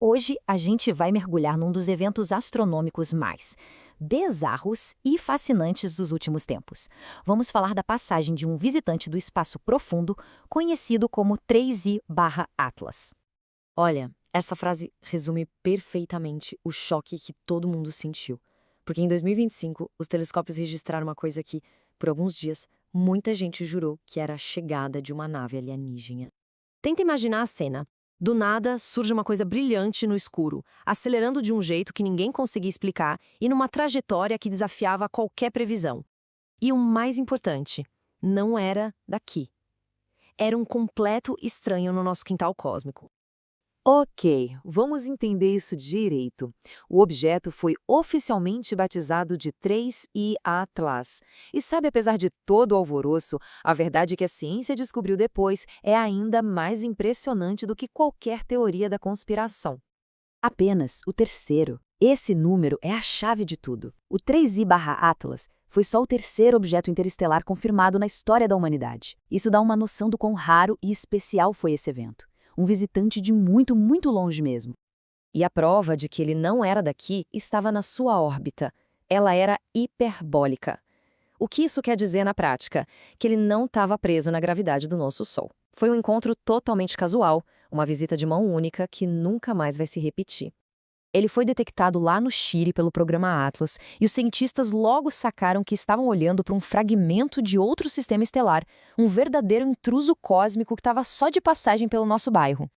Hoje a gente vai mergulhar num dos eventos astronômicos mais bizarros e fascinantes dos últimos tempos. Vamos falar da passagem de um visitante do espaço profundo, conhecido como 3I/Atlas. Olha, essa frase resume perfeitamente o choque que todo mundo sentiu. Porque em 2025, os telescópios registraram uma coisa que, por alguns dias, muita gente jurou que era a chegada de uma nave alienígena. Tenta imaginar a cena. Do nada, surge uma coisa brilhante no escuro, acelerando de um jeito que ninguém conseguia explicar e numa trajetória que desafiava qualquer previsão. E o mais importante, não era daqui. Era um completo estranho no nosso quintal cósmico. Ok, vamos entender isso direito. O objeto foi oficialmente batizado de 3I Atlas. E sabe, apesar de todo o alvoroço, a verdade que a ciência descobriu depois é ainda mais impressionante do que qualquer teoria da conspiração. Apenas o terceiro. Esse número é a chave de tudo. O 3I/Atlas foi só o terceiro objeto interestelar confirmado na história da humanidade. Isso dá uma noção do quão raro e especial foi esse evento. Um visitante de muito, muito longe mesmo. E a prova de que ele não era daqui estava na sua órbita. Ela era hiperbólica. O que isso quer dizer na prática? Que ele não estava preso na gravidade do nosso Sol. Foi um encontro totalmente casual, uma visita de mão única que nunca mais vai se repetir. Ele foi detectado lá no Chile pelo programa Atlas e os cientistas logo sacaram que estavam olhando para um fragmento de outro sistema estelar, um verdadeiro intruso cósmico que estava só de passagem pelo nosso bairro.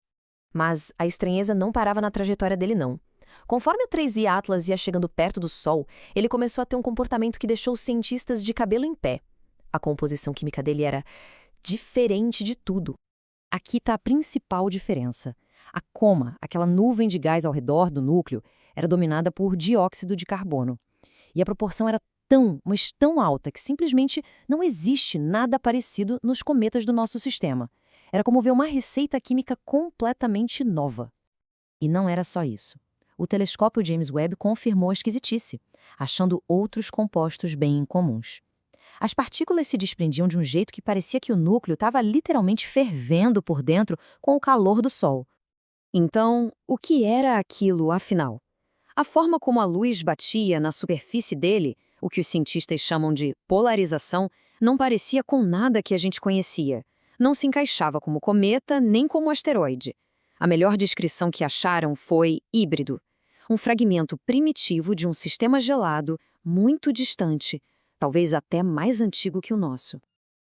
Mas a estranheza não parava na trajetória dele, não. Conforme o 3I Atlas ia chegando perto do Sol, ele começou a ter um comportamento que deixou os cientistas de cabelo em pé. A composição química dele era diferente de tudo. Aqui está a principal diferença. A coma, aquela nuvem de gás ao redor do núcleo, era dominada por dióxido de carbono. E a proporção era mas tão alta que simplesmente não existe nada parecido nos cometas do nosso sistema. Era como ver uma receita química completamente nova. E não era só isso. O telescópio James Webb confirmou a esquisitice, achando outros compostos bem incomuns. As partículas se desprendiam de um jeito que parecia que o núcleo estava literalmente fervendo por dentro com o calor do Sol. Então, o que era aquilo, afinal? A forma como a luz batia na superfície dele, o que os cientistas chamam de polarização, não parecia com nada que a gente conhecia. Não se encaixava como cometa nem como asteroide. A melhor descrição que acharam foi híbrido. Um fragmento primitivo de um sistema gelado, muito distante, talvez até mais antigo que o nosso.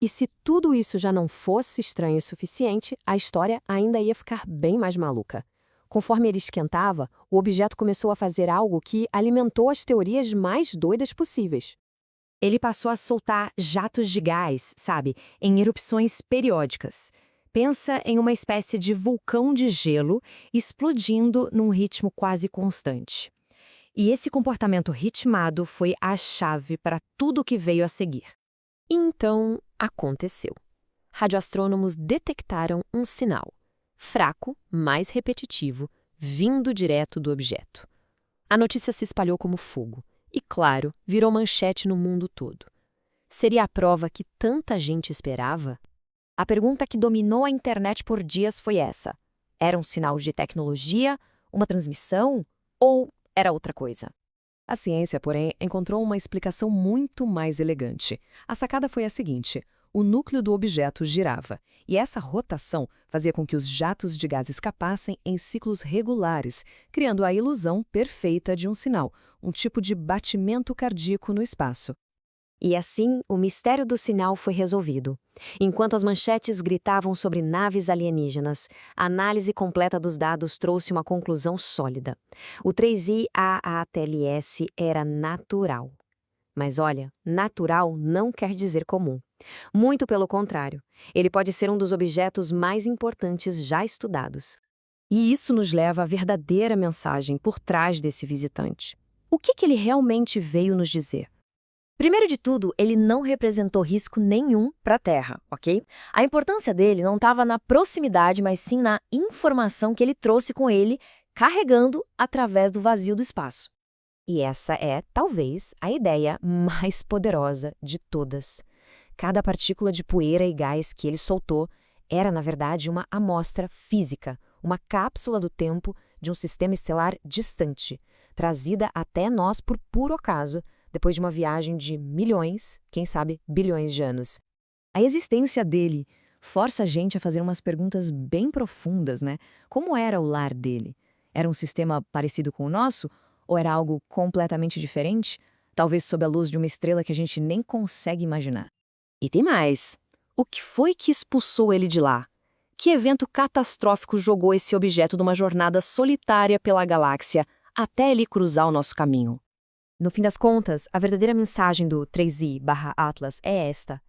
E se tudo isso já não fosse estranho o suficiente, a história ainda ia ficar bem mais maluca. Conforme ele esquentava, o objeto começou a fazer algo que alimentou as teorias mais doidas possíveis. Ele passou a soltar jatos de gás, sabe, em erupções periódicas. Pensa em uma espécie de vulcão de gelo explodindo num ritmo quase constante. E esse comportamento ritmado foi a chave para tudo o que veio a seguir. Então, aconteceu. Radioastrônomos detectaram um sinal, fraco, mas repetitivo, vindo direto do objeto. A notícia se espalhou como fogo e, claro, virou manchete no mundo todo. Seria a prova que tanta gente esperava? A pergunta que dominou a internet por dias foi essa: era um sinal de tecnologia, uma transmissão ou era outra coisa? A ciência, porém, encontrou uma explicação muito mais elegante. A sacada foi a seguinte: o núcleo do objeto girava, e essa rotação fazia com que os jatos de gás escapassem em ciclos regulares, criando a ilusão perfeita de um sinal, um tipo de batimento cardíaco no espaço. E assim, o mistério do sinal foi resolvido. Enquanto as manchetes gritavam sobre naves alienígenas, a análise completa dos dados trouxe uma conclusão sólida. O 3I/AATLS era natural. Mas olha, natural não quer dizer comum. Muito pelo contrário, ele pode ser um dos objetos mais importantes já estudados. E isso nos leva à verdadeira mensagem por trás desse visitante. O que ele realmente veio nos dizer? Primeiro de tudo, ele não representou risco nenhum para a Terra, ok? A importância dele não estava na proximidade, mas sim na informação que ele trouxe com ele, carregando através do vazio do espaço. E essa é, talvez, a ideia mais poderosa de todas. Cada partícula de poeira e gás que ele soltou era, na verdade, uma amostra física, uma cápsula do tempo de um sistema estelar distante, trazida até nós por puro acaso, depois de uma viagem de milhões, quem sabe bilhões de anos. A existência dele força a gente a fazer umas perguntas bem profundas, né? Como era o lar dele? Era um sistema parecido com o nosso? Ou era algo completamente diferente? Talvez sob a luz de uma estrela que a gente nem consegue imaginar. E tem mais. O que foi que expulsou ele de lá? Que evento catastrófico jogou esse objeto numa jornada solitária pela galáxia até ele cruzar o nosso caminho? No fim das contas, a verdadeira mensagem do 3i/Atlas é esta.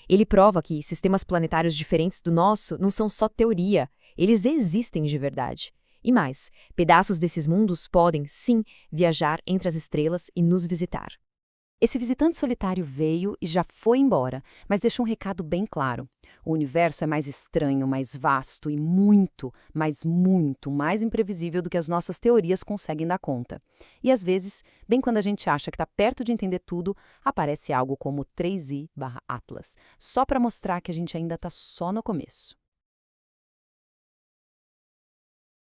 Ele prova que sistemas planetários diferentes do nosso não são só teoria, eles existem de verdade. E mais, pedaços desses mundos podem, sim, viajar entre as estrelas e nos visitar. Esse visitante solitário veio e já foi embora, mas deixou um recado bem claro. O universo é mais estranho, mais vasto e muito, mas muito mais imprevisível do que as nossas teorias conseguem dar conta. E às vezes, bem quando a gente acha que está perto de entender tudo, aparece algo como 3i/Atlas, só para mostrar que a gente ainda está só no começo.